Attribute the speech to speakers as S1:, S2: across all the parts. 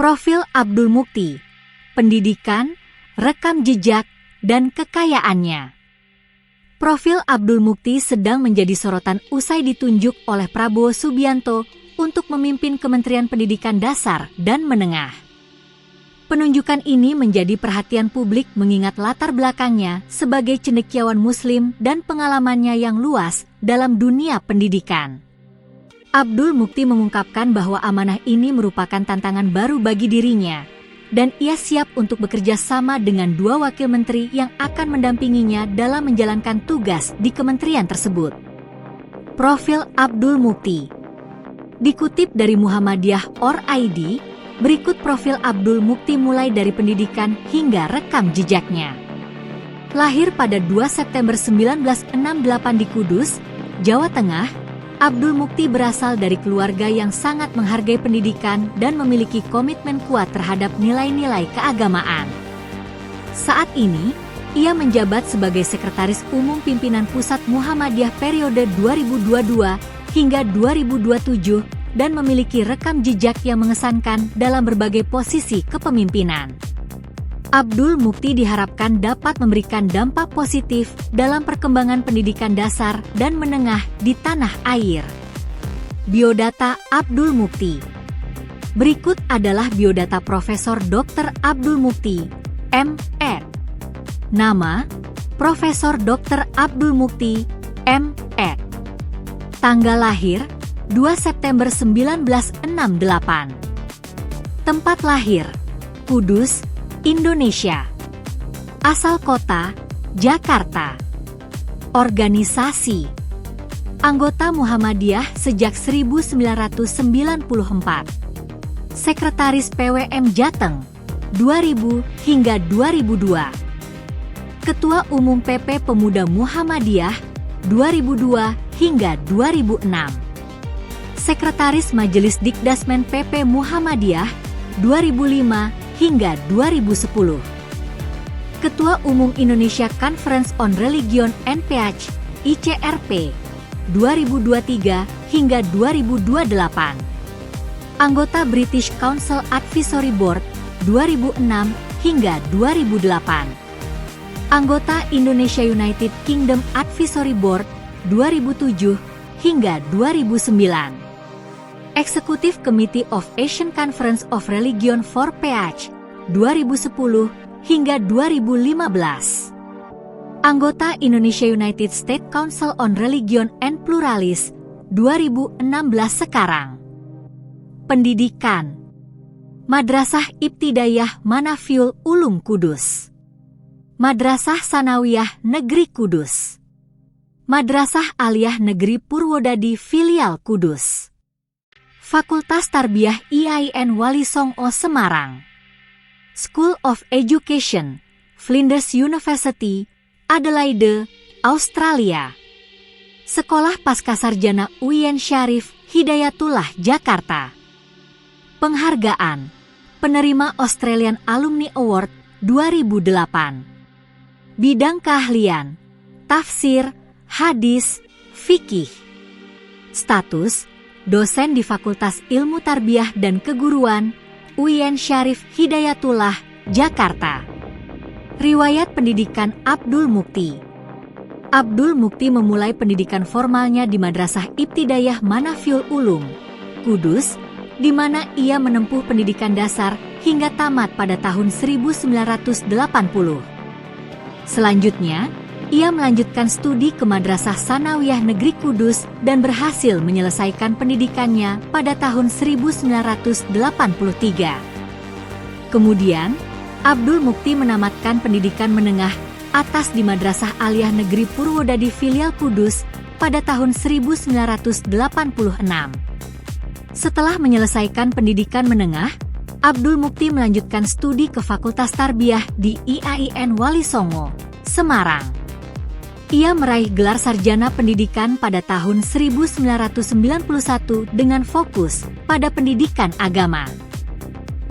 S1: Profil Abdul Mukti, pendidikan, rekam jejak, dan kekayaannya. Profil Abdul Mukti sedang menjadi sorotan usai ditunjuk oleh Prabowo Subianto untuk memimpin Kementerian Pendidikan Dasar dan Menengah. Penunjukan ini menjadi perhatian publik mengingat latar belakangnya sebagai cendekiawan Muslim dan pengalamannya yang luas dalam dunia pendidikan. Abdul Mukti mengungkapkan bahwa amanah ini merupakan tantangan baru bagi dirinya, dan ia siap untuk bekerja sama dengan dua wakil menteri yang akan mendampinginya dalam menjalankan tugas di kementerian tersebut. Profil Abdul Mukti. Dikutip dari Muhammadiyah.id, berikut profil Abdul Mukti mulai dari pendidikan hingga rekam jejaknya. Lahir pada 2 September 1968 di Kudus, Jawa Tengah, Abdul Mukti berasal dari keluarga yang sangat menghargai pendidikan dan memiliki komitmen kuat terhadap nilai-nilai keagamaan. Saat ini, ia menjabat sebagai Sekretaris Umum Pimpinan Pusat Muhammadiyah periode 2022 hingga 2027 dan memiliki rekam jejak yang mengesankan dalam berbagai posisi kepemimpinan. Abdul Mukti diharapkan dapat memberikan dampak positif dalam perkembangan pendidikan dasar dan menengah di tanah air. Biodata Abdul Mukti. Berikut adalah biodata Profesor Dr. Abdul Mukti, M.Ed. Nama: Profesor Dr. Abdul Mukti, M.Ed. Tanggal lahir: 2 September 1968. Tempat lahir: Kudus, Indonesia. Asal kota: Jakarta. Organisasi: anggota Muhammadiyah sejak 1994. Sekretaris PWM Jateng 2000 hingga 2002. Ketua Umum PP Pemuda Muhammadiyah 2002 hingga 2006. Sekretaris Majelis Dikdasmen PP Muhammadiyah 2005 hingga 2010. Ketua Umum Indonesia Conference on Religion NPH ICRP 2023 hingga 2028. Anggota British Council Advisory Board 2006 hingga 2008. Anggota Indonesia United Kingdom Advisory Board 2007 hingga 2009. Executive Committee of Asian Conference of Religion for PH 2010 hingga 2015. Anggota Indonesia United States Council on Religion and Pluralism 2016 sekarang. Pendidikan: Madrasah Ibtidaiyah Manafiul Ulum Kudus, Madrasah Sanawiyah Negeri Kudus, Madrasah Aliyah Negeri Purwodadi Filial Kudus, Fakultas Tarbiyah IAIN Wali Songo Semarang, School of Education, Flinders University, Adelaide, Australia, Sekolah Pascasarjana Uyen Syarif Hidayatullah Jakarta. Penghargaan: penerima Australian Alumni Award 2008. Bidang keahlian: tafsir, hadis, fikih. Status: dosen di Fakultas Ilmu Tarbiyah dan Keguruan, Uyen Syarif Hidayatullah, Jakarta. Riwayat pendidikan Abdul Mukti. Abdul Mukti memulai pendidikan formalnya di Madrasah Ibtidaiyah Manafiul Ulum, Kudus, di mana ia menempuh pendidikan dasar hingga tamat pada tahun 1980. Selanjutnya, ia melanjutkan studi ke Madrasah Sanawiyah Negeri Kudus dan berhasil menyelesaikan pendidikannya pada tahun 1983. Kemudian, Abdul Mukti menamatkan pendidikan menengah atas di Madrasah Aliyah Negeri Purwodadi Filial Kudus pada tahun 1986. Setelah menyelesaikan pendidikan menengah, Abdul Mukti melanjutkan studi ke Fakultas Tarbiyah di IAIN Wali Songo, Semarang. Ia meraih gelar sarjana pendidikan pada tahun 1991 dengan fokus pada pendidikan agama.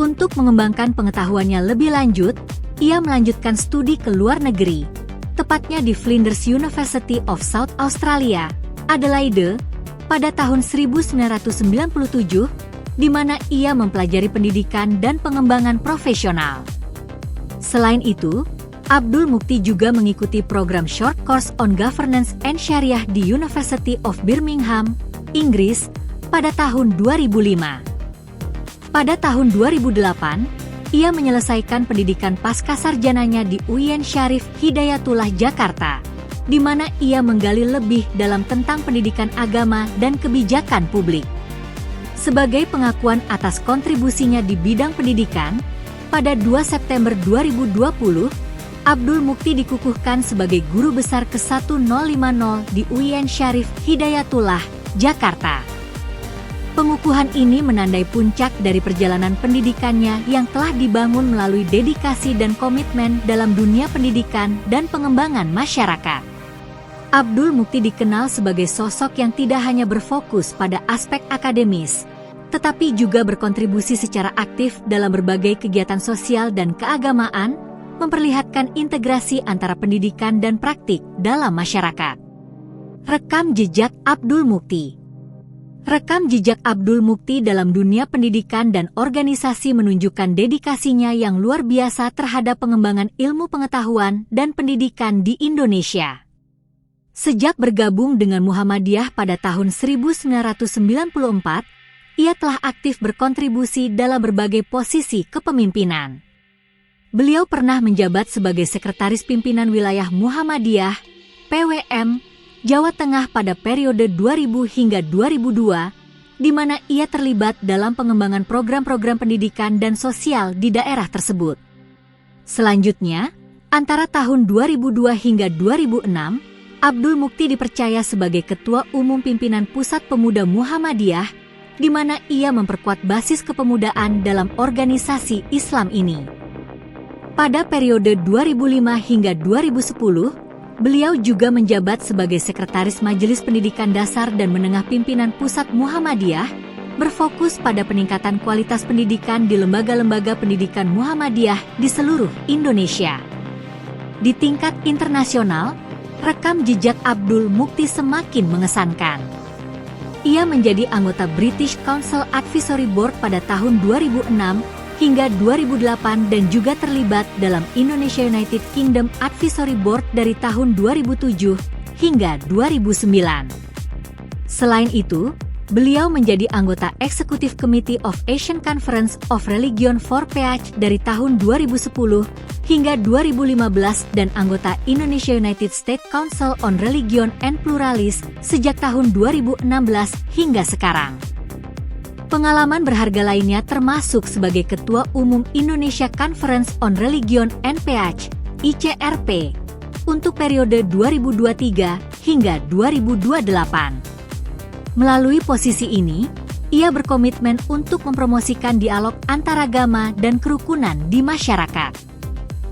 S1: Untuk mengembangkan pengetahuannya lebih lanjut, ia melanjutkan studi ke luar negeri, tepatnya di Flinders University of South Australia, Adelaide, pada tahun 1997, di mana ia mempelajari pendidikan dan pengembangan profesional. Selain itu, Abdul Mukti juga mengikuti program Short Course on Governance and Sharia di University of Birmingham, Inggris, pada tahun 2005. Pada tahun 2008, ia menyelesaikan pendidikan pascasarjananya di UIN Syarif Hidayatullah Jakarta, di mana ia menggali lebih dalam tentang pendidikan agama dan kebijakan publik. Sebagai pengakuan atas kontribusinya di bidang pendidikan, pada 2 September 2020, Abdul Mukti dikukuhkan sebagai Guru Besar ke-1050 di UIN Syarif Hidayatullah, Jakarta. Pengukuhan ini menandai puncak dari perjalanan pendidikannya yang telah dibangun melalui dedikasi dan komitmen dalam dunia pendidikan dan pengembangan masyarakat. Abdul Mukti dikenal sebagai sosok yang tidak hanya berfokus pada aspek akademis, tetapi juga berkontribusi secara aktif dalam berbagai kegiatan sosial dan keagamaan, memperlihatkan integrasi antara pendidikan dan praktik dalam masyarakat. Rekam jejak Abdul Mukti. Rekam jejak Abdul Mukti dalam dunia pendidikan dan organisasi menunjukkan dedikasinya yang luar biasa terhadap pengembangan ilmu pengetahuan dan pendidikan di Indonesia. Sejak bergabung dengan Muhammadiyah pada tahun 1994, ia telah aktif berkontribusi dalam berbagai posisi kepemimpinan. Beliau pernah menjabat sebagai Sekretaris Pimpinan Wilayah Muhammadiyah, PWM, Jawa Tengah pada periode 2000 hingga 2002, di mana ia terlibat dalam pengembangan program-program pendidikan dan sosial di daerah tersebut. Selanjutnya, antara tahun 2002 hingga 2006, Abdul Mukti dipercaya sebagai Ketua Umum Pimpinan Pusat Pemuda Muhammadiyah, di mana ia memperkuat basis kepemudaan dalam organisasi Islam ini. Pada periode 2005 hingga 2010, beliau juga menjabat sebagai Sekretaris Majelis Pendidikan Dasar dan Menengah Pimpinan Pusat Muhammadiyah, berfokus pada peningkatan kualitas pendidikan di lembaga-lembaga pendidikan Muhammadiyah di seluruh Indonesia. Di tingkat internasional, rekam jejak Abdul Mukti semakin mengesankan. Ia menjadi anggota British Council Advisory Board pada tahun 2006 hingga 2008 dan juga terlibat dalam Indonesia United Kingdom Advisory Board dari tahun 2007 hingga 2009. Selain itu, beliau menjadi anggota Executive Committee of Asian Conference of Religion for PH dari tahun 2010 hingga 2015 dan anggota Indonesia United States Council on Religion and Pluralism sejak tahun 2016 hingga sekarang. Pengalaman berharga lainnya termasuk sebagai Ketua Umum Indonesia Conference on Religion and PH, ICRP, untuk periode 2023 hingga 2028. Melalui posisi ini, ia berkomitmen untuk mempromosikan dialog antaragama dan kerukunan di masyarakat.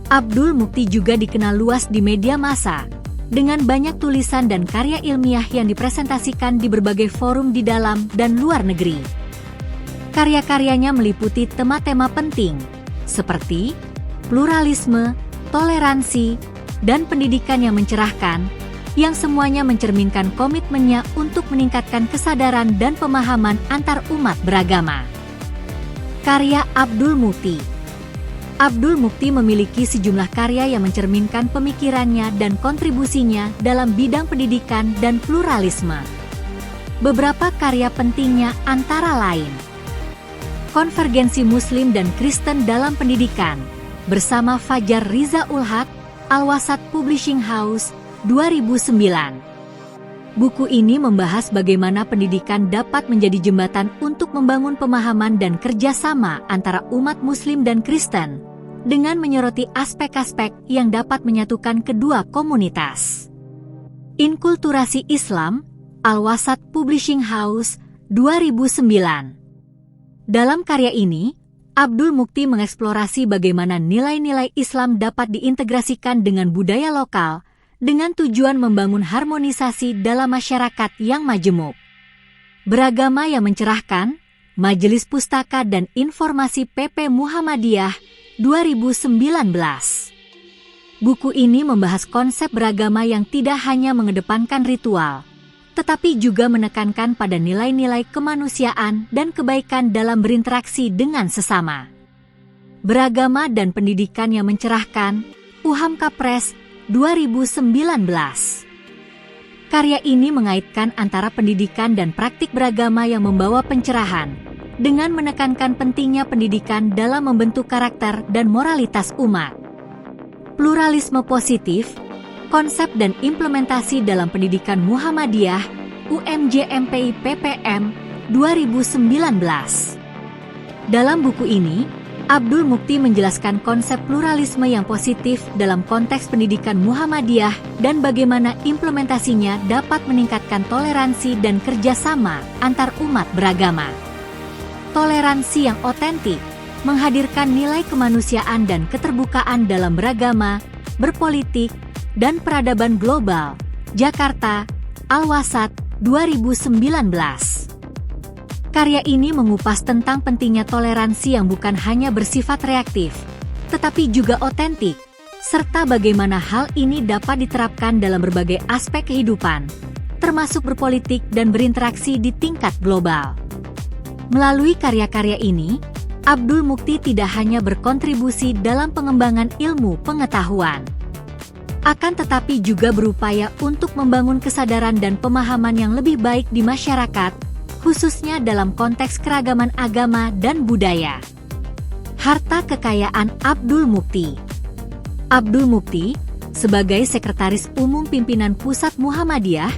S1: Abdul Mukti juga dikenal luas di media massa, dengan banyak tulisan dan karya ilmiah yang dipresentasikan di berbagai forum di dalam dan luar negeri. Karya-karyanya meliputi tema-tema penting, seperti pluralisme, toleransi, dan pendidikan yang mencerahkan, yang semuanya mencerminkan komitmennya untuk meningkatkan kesadaran dan pemahaman antar umat beragama. Karya Abdul Mukti. Abdul Mukti memiliki sejumlah karya yang mencerminkan pemikirannya dan kontribusinya dalam bidang pendidikan dan pluralisme. Beberapa karya pentingnya antara lain: Konvergensi Muslim dan Kristen dalam Pendidikan, bersama Fajar Riza Ulhaq, Al-Wasat Publishing House, 2009. Buku ini membahas bagaimana pendidikan dapat menjadi jembatan untuk membangun pemahaman dan kerjasama antara umat Muslim dan Kristen, dengan menyoroti aspek-aspek yang dapat menyatukan kedua komunitas. Inkulturasi Islam, Al-Wasat Publishing House, 2009. Dalam karya ini, Abdul Mukti mengeksplorasi bagaimana nilai-nilai Islam dapat diintegrasikan dengan budaya lokal, dengan tujuan membangun harmonisasi dalam masyarakat yang majemuk. Beragama yang mencerahkan, Majelis Pustaka dan Informasi PP Muhammadiyah, 2019. Buku ini membahas konsep beragama yang tidak hanya mengedepankan ritual, tetapi juga menekankan pada nilai-nilai kemanusiaan dan kebaikan dalam berinteraksi dengan sesama. Beragama dan pendidikan yang mencerahkan, UHAM Kapres 2019. Karya ini mengaitkan antara pendidikan dan praktik beragama yang membawa pencerahan, dengan menekankan pentingnya pendidikan dalam membentuk karakter dan moralitas umat. Pluralisme positif, konsep dan implementasi dalam pendidikan Muhammadiyah, UMJ MPI PPM 2019. Dalam buku ini, Abdul Mukti menjelaskan konsep pluralisme yang positif dalam konteks pendidikan Muhammadiyah dan bagaimana implementasinya dapat meningkatkan toleransi dan kerjasama antar umat beragama. Toleransi yang otentik menghadirkan nilai kemanusiaan dan keterbukaan dalam beragama, berpolitik, dan peradaban global. Jakarta, Al-Wasat, 2019. Karya ini mengupas tentang pentingnya toleransi yang bukan hanya bersifat reaktif, tetapi juga otentik, serta bagaimana hal ini dapat diterapkan dalam berbagai aspek kehidupan, termasuk berpolitik dan berinteraksi di tingkat global. Melalui karya-karya ini, Abdul Mukti tidak hanya berkontribusi dalam pengembangan ilmu pengetahuan, akan tetapi juga berupaya untuk membangun kesadaran dan pemahaman yang lebih baik di masyarakat, khususnya dalam konteks keragaman agama dan budaya. Harta kekayaan Abdul Mukti. Abdul Mukti, sebagai Sekretaris Umum Pimpinan Pusat Muhammadiyah,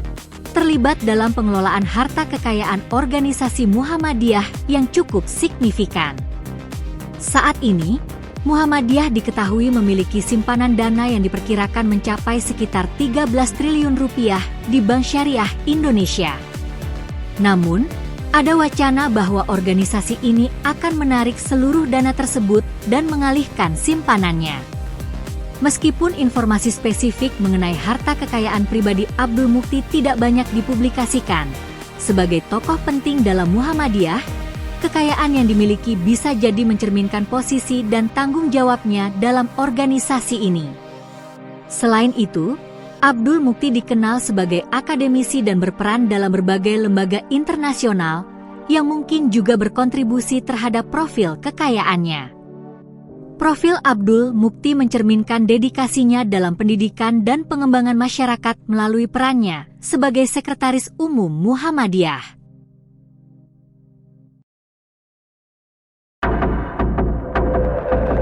S1: terlibat dalam pengelolaan harta kekayaan organisasi Muhammadiyah yang cukup signifikan. Saat ini, Muhammadiyah diketahui memiliki simpanan dana yang diperkirakan mencapai sekitar 13 triliun rupiah di Bank Syariah Indonesia. Namun, ada wacana bahwa organisasi ini akan menarik seluruh dana tersebut dan mengalihkan simpanannya. Meskipun informasi spesifik mengenai harta kekayaan pribadi Abdul Mukti tidak banyak dipublikasikan, sebagai tokoh penting dalam Muhammadiyah, kekayaan yang dimiliki bisa jadi mencerminkan posisi dan tanggung jawabnya dalam organisasi ini. Selain itu, Abdul Mukti dikenal sebagai akademisi dan berperan dalam berbagai lembaga internasional yang mungkin juga berkontribusi terhadap profil kekayaannya. Profil Abdul Mukti mencerminkan dedikasinya dalam pendidikan dan pengembangan masyarakat melalui perannya sebagai Sekretaris Umum Muhammadiyah.